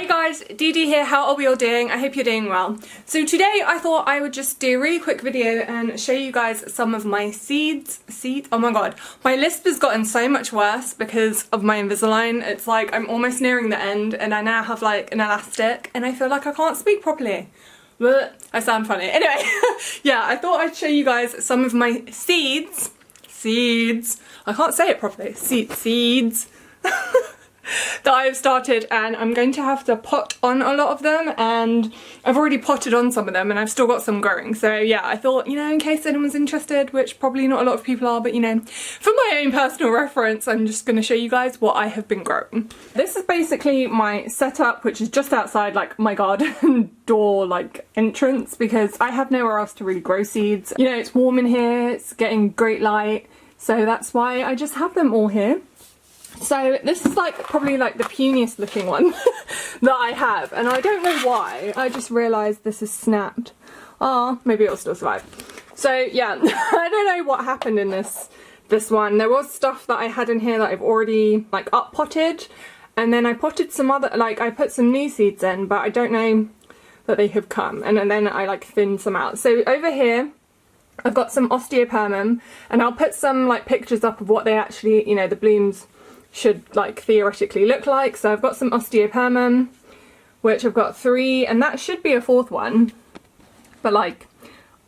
Hey guys, Dee here, how are we all doing? I hope you're doing well. So today I thought I would just do a really quick video and show you guys some of my seeds. Oh my god, my lisp has gotten so much worse because of my Invisalign. It's like I'm almost nearing the end and I now have like an elastic and I feel like I can't speak properly. But I sound funny. Anyway, yeah, I thought I'd show you guys some of my seeds. I can't say it properly. Seeds. That I've started, and I'm going to have to pot on a lot of them, and I've already potted on some of them and I've still got some growing. So yeah, I thought, you know, in case anyone's interested, which probably not a lot of people are, but you know, for my own personal reference, I'm just going to show you guys what I have been growing. This is basically my setup, which is just outside like my garden door like entrance, because I have nowhere else to really grow seeds. You know, it's warm in here, it's getting great light, so that's why I just have them all here. So this is like probably like the puniest looking one that I have, and I don't know why. I just realised this is snapped. Oh, maybe it'll still survive. So yeah, I don't know what happened in this one. There was stuff that I had in here that I've already like up potted, and then I potted some other, like I put some new seeds in, but I don't know that they have come, and then I like thinned some out. So over here I've got some Osteoperm, and I'll put some like pictures up of what they actually, you know, the blooms should like theoretically look like. So I've got some Osteoperm, which I've got 3, and that should be a 4th one, but like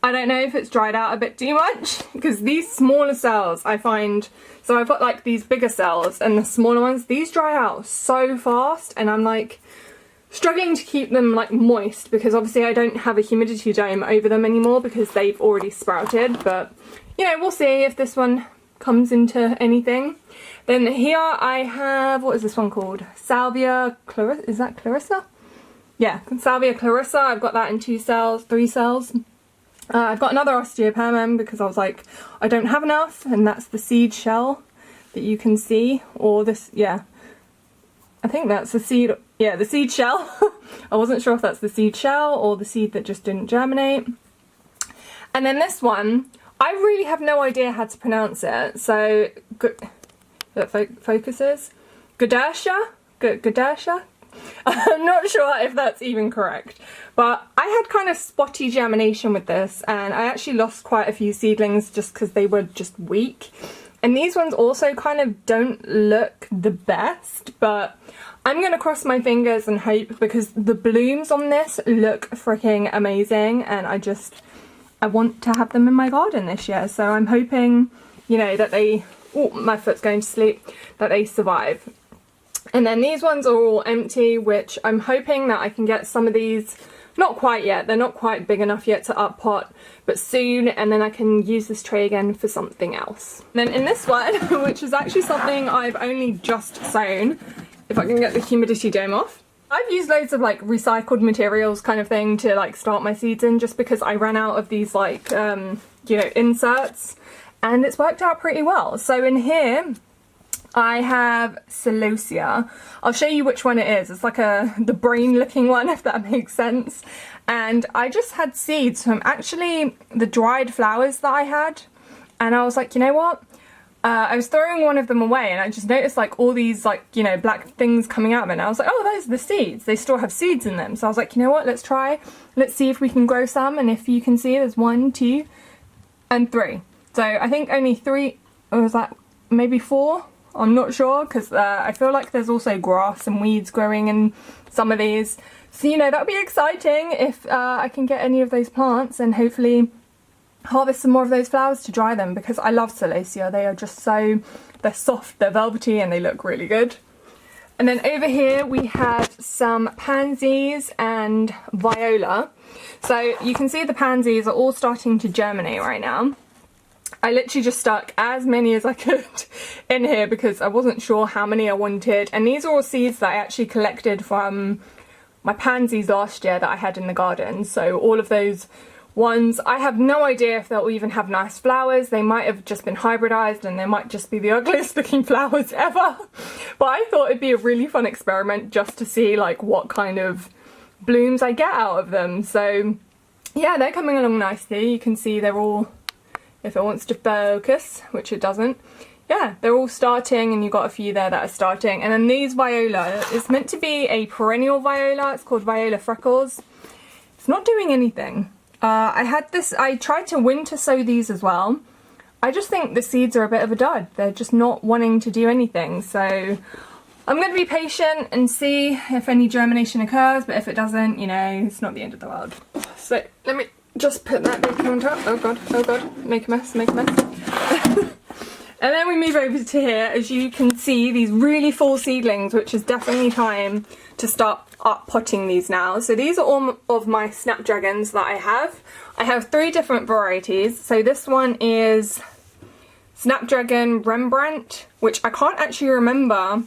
I don't know if it's dried out a bit too much, because these smaller cells I find, so I've got like these bigger cells and the smaller ones, these dry out so fast, and I'm like struggling to keep them like moist, because obviously I don't have a humidity dome over them anymore because they've already sprouted. But you know, we'll see if this one comes into anything. Then here I have, what is this one called? Salvia Clarissa, is that Clarissa? Yeah, Salvia Clarissa. I've got that in 3 cells. I've got another Osteoperm because I was like, I don't have enough, and that's the seed shell that you can see, or this, yeah. I think that's the seed, yeah, the seed shell. I wasn't sure if that's the seed shell or the seed that just didn't germinate. And then this one, I really have no idea how to pronounce it, so that focuses. Gloriosa? I'm not sure if that's even correct, but I had kind of spotty germination with this, and I actually lost quite a few seedlings just because they were just weak. And these ones also kind of don't look the best, but I'm going to cross my fingers and hope, because the blooms on this look freaking amazing, and I want to have them in my garden this year. So I'm hoping, you know, that they, oh, my foot's going to sleep, that they survive. And then these ones are all empty, which I'm hoping that I can get some of these, not quite yet, they're not quite big enough yet to up pot, but soon, and then I can use this tray again for something else. And then in this one, which is actually something I've only just sown, if I can get the humidity dome off. I've used loads of like recycled materials kind of thing to like start my seeds in, just because I ran out of these like, you know, inserts, and it's worked out pretty well. So in here I have Celosia. I'll show you which one it is. It's like the brain looking one, if that makes sense. And I just had seeds from actually the dried flowers that I had, and I was like, you know what? I was throwing one of them away, and I just noticed like all these like, you know, black things coming out of it, and I was like, oh, those are the seeds. They still have seeds in them. So I was like, you know what? Let's see if we can grow some. And if you can see, there's 1, 2, and 3. So I think only 3, or was that maybe 4? I'm not sure, because I feel like there's also grass and weeds growing in some of these. So, you know, that would be exciting if I can get any of those plants and hopefully harvest some more of those flowers to dry them, because I love Celosia. They are just so, they're soft, they're velvety, and they look really good. And then over here we had some Pansies and Viola. So you can see the Pansies are all starting to germinate right now. I literally just stuck as many as I could in here because I wasn't sure how many I wanted. And these are all seeds that I actually collected from my pansies last year that I had in the garden. So all of those ones, I have no idea if they'll even have nice flowers. They might have just been hybridized, and they might just be the ugliest looking flowers ever. But I thought it'd be a really fun experiment just to see like what kind of blooms I get out of them. So yeah, they're coming along nicely. You can see they're all, if it wants to focus, which it doesn't, yeah, they're all starting, and you've got a few there that are starting. And then these viola, it's meant to be a perennial viola. It's called Viola Freckles. It's not doing anything. I tried to winter sow these as well. I just think the seeds are a bit of a dud. They're just not wanting to do anything. So I'm going to be patient and see if any germination occurs. But if it doesn't, you know, it's not the end of the world. So let me just put that baby on top. Oh god, oh god, make a mess, make a mess. And then we move over to here. As you can see, these really full seedlings, which is definitely time to start up potting these now. So these are all of my Snapdragons that I have. I have 3 different varieties. So this one is Snapdragon Rembrandt, which I can't actually remember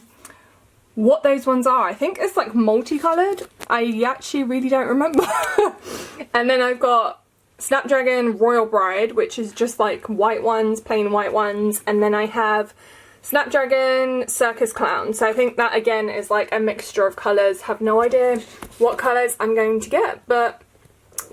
what those ones are. I think it's like multicolored. I actually really don't remember. And then I've got Snapdragon Royal Bride, which is just like white ones, plain white ones. And then I have Snapdragon Circus Clown. So I think that again is like a mixture of colours. Have no idea what colours I'm going to get, but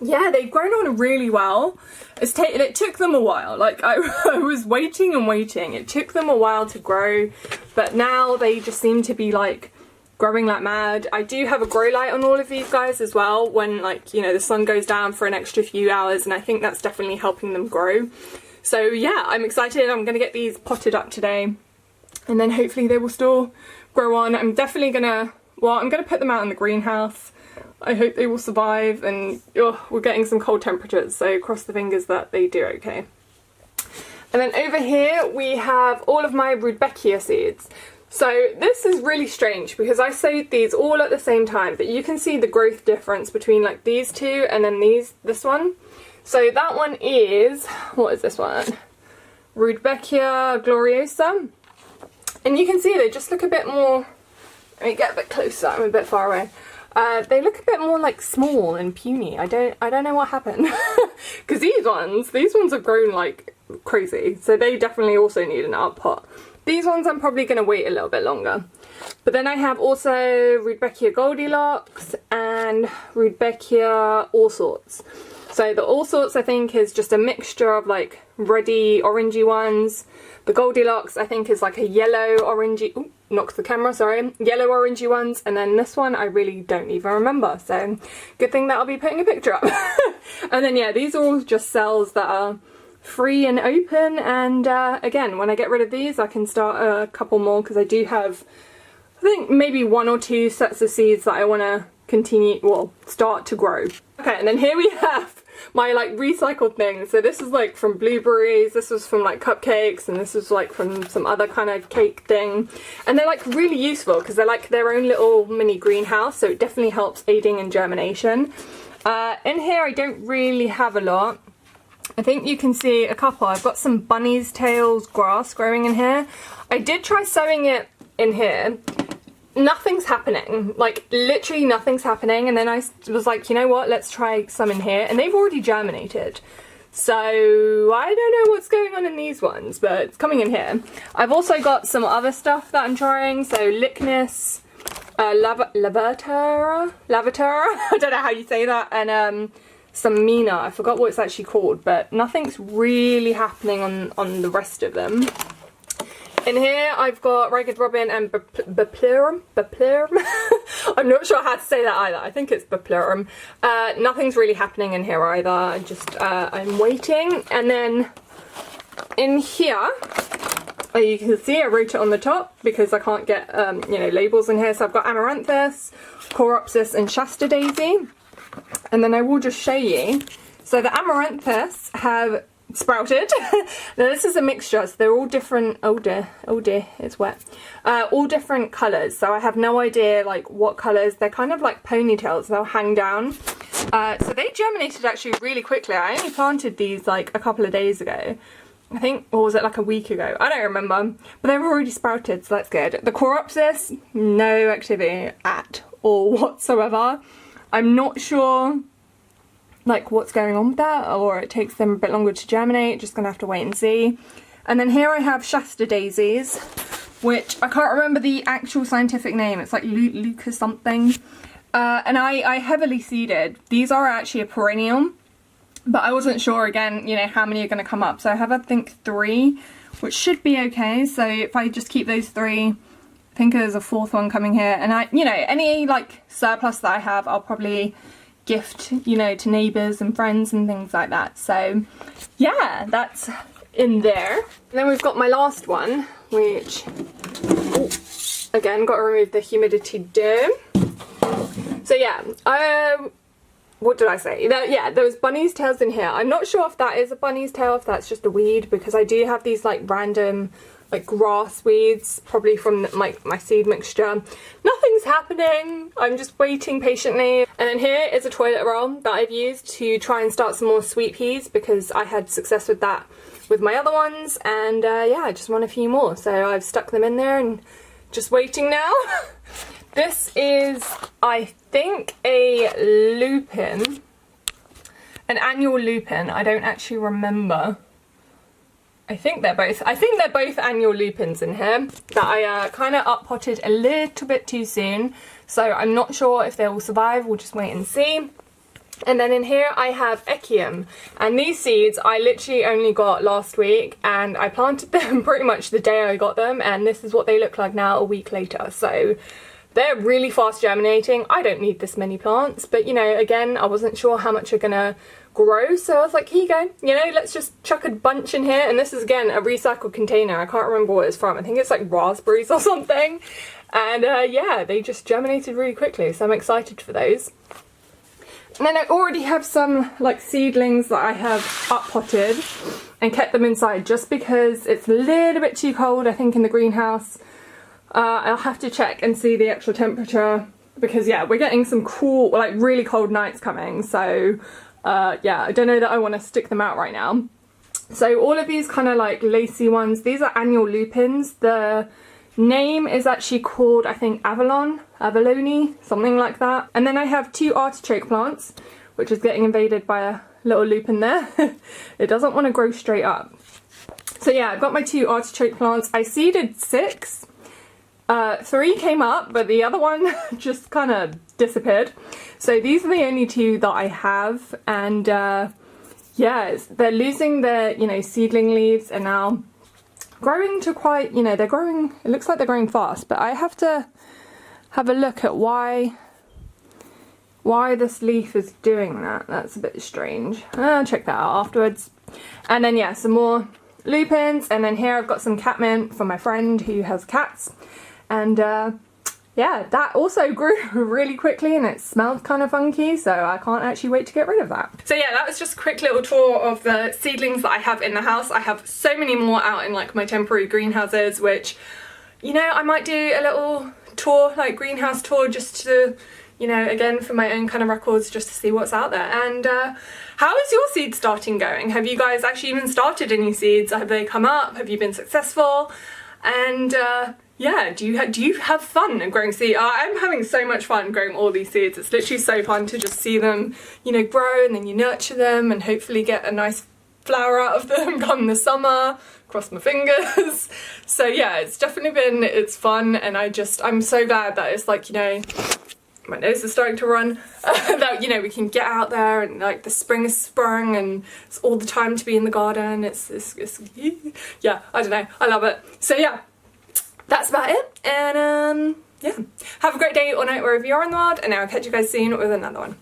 yeah, they've grown on really well. It took them a while. Like I was waiting and waiting. It took them a while to grow, but now they just seem to be like growing like mad. I do have a grow light on all of these guys as well when, like, you know, the sun goes down for an extra few hours, and I think that's definitely helping them grow. So yeah, I'm excited. I'm going to get these potted up today, and then hopefully they will still grow on. I'm definitely gonna, well, I'm gonna put them out in the greenhouse. I hope they will survive, and we're getting some cold temperatures, so cross the fingers that they do okay. And then over here we have all of my Rudbeckia seeds. So this is really strange because I sowed these all at the same time, but you can see the growth difference between like these two and then this one. So that one is, what is this one? Rudbeckia Gloriosa. And you can see they just look a bit more, let me get a bit closer, I'm a bit far away. They look a bit more like small and puny. I don't know what happened. Because these ones have grown like crazy. So they definitely also need an output. These ones I'm probably going to wait a little bit longer. But then I have also Rudbeckia Goldilocks and Rudbeckia All Sorts. So the All Sorts I think is just a mixture of like reddy, orangey ones. The Goldilocks I think is like a yellow, orangey, ooh, knocked the camera, sorry. Yellow, orangey ones. And then this one I really don't even remember. So good thing that I'll be putting a picture up. And then yeah, these are all just cells that are free and open, and again, when I get rid of these I can start a couple more, because I do have, I think, maybe 1 or 2 sets of seeds that I want to continue, well, start to grow. Okay, and then here we have my like recycled things. So this is like from blueberries, this was from like cupcakes, and this was like from some other kind of cake thing. And they're like really useful because they're like their own little mini greenhouse, so it definitely helps aiding in germination. In here I don't really have a lot. I think you can see a couple. I've got some bunny's tails grass growing in here. I did try sowing it in here. Nothing's happening. Like, literally nothing's happening. And then I was like, you know what? Let's try some in here. And they've already germinated. So I don't know what's going on in these ones, but it's coming in here. I've also got some other stuff that I'm trying. So Lychnis, Lavatura. I don't know how you say that. And some Mina, I forgot what it's actually called, but nothing's really happening on the rest of them. In here I've got Ragged Robin and Baplurum. I'm not sure how to say that either. I think it's Baplurum. Nothing's really happening in here either. I'm waiting. And then in here, you can see I wrote it on the top because I can't get you know, labels in here. So I've got Amaranthus, Coropsis and Shasta Daisy. And then I will just show you. So the Amaranthus have sprouted. Now this is a mixture, so they're all different. Oh dear, it's wet. All different colours. So I have no idea like what colours. They're kind of like ponytails. They'll hang down. So they germinated actually really quickly. I only planted these like a couple of days ago. I think, or was it like a week ago? I don't remember. But they've already sprouted, so that's good. The Coropsis, no activity at all whatsoever. I'm not sure like what's going on with that, or it takes them a bit longer to germinate. Just gonna have to wait and see. And then here I have Shasta Daisies, which I can't remember the actual scientific name. It's like Lucas something. And I heavily seeded. These are actually a perennial, but I wasn't sure again, you know, how many are going to come up. So I have, I think, 3, which should be okay. So if I just keep those 3, I think there's a 4th one coming here, and I, you know, any like surplus that I have, I'll probably gift, you know, to neighbours and friends and things like that. So yeah, that's in there. And then we've got my last one, which, ooh, again, got to remove the humidity dome. So yeah, what did I say? Yeah, there was bunny's tails in here. I'm not sure if that is a bunny's tail, if that's just a weed, because I do have these like random like grass weeds, probably from my seed mixture. Nothing's happening. I'm just waiting patiently. And then here is a toilet roll that I've used to try and start some more sweet peas, because I had success with that with my other ones, and yeah, I just want a few more. So I've stuck them in there and just waiting now. This is, I think, a Lupin, an annual Lupin. I don't actually remember. I think they're both annual Lupins in here that I kind of up-potted a little bit too soon. So I'm not sure if they will survive. We'll just wait and see. And then in here I have Equiam, and these seeds I literally only got last week, and I planted them pretty much the day I got them, and this is what they look like now a week later. So they're really fast germinating. I don't need this many plants, but you know, again, I wasn't sure how much are gonna grow, so I was like, here you go, you know, let's just chuck a bunch in here. And this is again a recycled container. I can't remember what it's from. I think it's like raspberries or something. And yeah, they just germinated really quickly, so I'm excited for those. And then I already have some like seedlings that I have up potted and kept them inside just because it's a little bit too cold, I think, in the greenhouse. I'll have to check and see the actual temperature, because yeah, we're getting some cool, like really cold nights coming. So yeah, I don't know that I want to stick them out right now. So all of these kind of like lacy ones, these are annual lupins. The name is actually called, I think, Avalone, something like that. And then I have 2 artichoke plants, which is getting invaded by a little lupin there. It doesn't want to grow straight up. So yeah, I've got my 2 artichoke plants. I seeded 6. 3 came up, but the other one just kind of disappeared. So these are the only 2 that I have, and yeah, they're losing their, you know, seedling leaves, and now growing to quite, you know, they're growing, it looks like they're growing fast, but I have to have a look at why this leaf is doing that. That's a bit strange. I'll check that out afterwards. And then yeah, some more lupins, and then here I've got some catmint from my friend who has cats, and yeah, that also grew really quickly, and it smelled kind of funky, so I can't actually wait to get rid of that. So yeah, that was just a quick little tour of the seedlings that I have in the house. I have so many more out in like my temporary greenhouses, which, you know, I might do a little tour, like greenhouse tour, just to, you know, again, for my own kind of records, just to see what's out there. And how is your seed starting going? Have you guys actually even started any seeds? Have they come up? Have you been successful? And yeah, do you have fun growing seeds? I'm having so much fun growing all these seeds. It's literally so fun to just see them, you know, grow, and then you nurture them and hopefully get a nice flower out of them come the summer. Cross my fingers. So yeah, it's definitely been, it's fun, and I'm so glad that it's like, you know, my nose is starting to run, that, you know, we can get out there, and like the spring is sprung, and it's all the time to be in the garden. It's yeah, I don't know, I love it. So yeah, that's about it, and yeah, have a great day or night wherever you are in the world, and I'll catch you guys soon with another one.